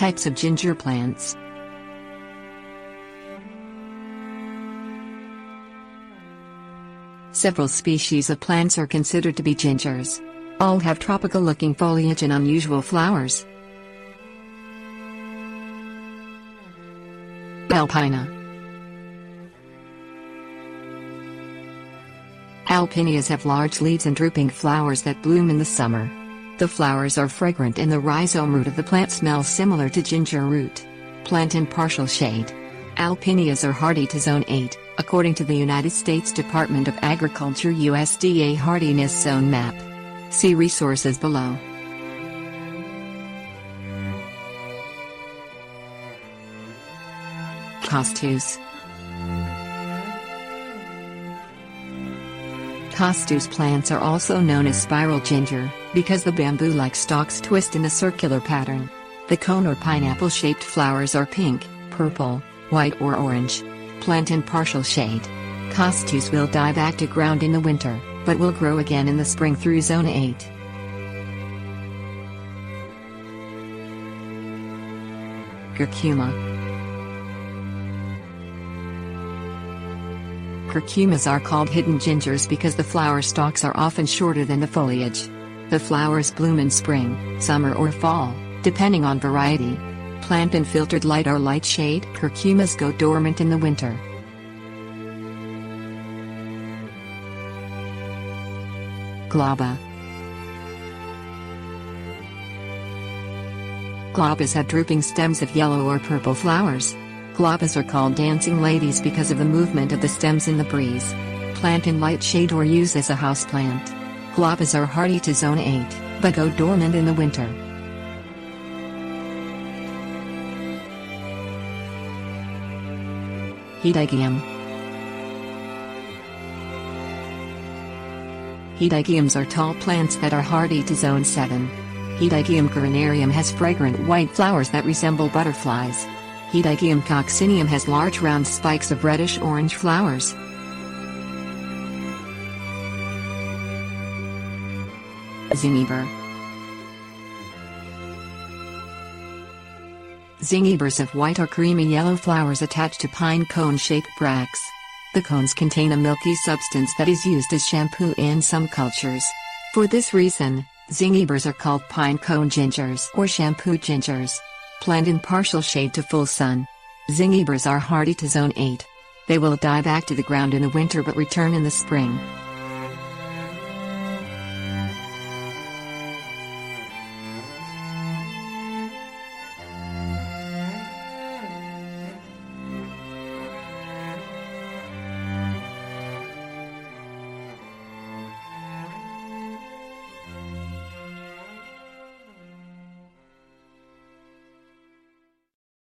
Types of ginger plants. Several species of plants are considered to be gingers. All have tropical-looking foliage and unusual flowers. Alpinia. Alpinias have large leaves and drooping flowers that bloom in the summer. The flowers are fragrant and the rhizome root of the plant smells similar to ginger root. Plant in partial shade. Alpinias are hardy to Zone 8, according to the United States Department of Agriculture USDA Hardiness Zone Map. See resources below. Costus. Costus plants are also known as spiral ginger, because the bamboo-like stalks twist in a circular pattern. The cone or pineapple-shaped flowers are pink, purple, white or orange. Plant in partial shade. Costus will die back to ground in the winter, but will grow again in the spring through Zone 8. Curcuma. Curcumas are called hidden gingers because the flower stalks are often shorter than the foliage. The flowers bloom in spring, summer or fall, depending on variety. Plant in filtered light or light shade. Curcumas go dormant in the winter. Globba. Globbas have drooping stems of yellow or purple flowers. Globbas are called dancing ladies because of the movement of the stems in the breeze. Plant in light shade or use as a houseplant. Globbas are hardy to Zone 8, but go dormant in the winter. Hedychium. Hedychiums are tall plants that are hardy to Zone 7. Hedychium carinarium has fragrant white flowers that resemble butterflies. Hedychium coccineum has large round spikes of reddish-orange flowers. Zingiber. Zingibers have white or creamy yellow flowers attached to pine cone-shaped bracts. The cones contain a milky substance that is used as shampoo in some cultures. For this reason, zingibers are called pine cone gingers or shampoo gingers. Plant in partial shade to full sun. Zingibers are hardy to Zone 8. They will die back to the ground in the winter but return in the spring.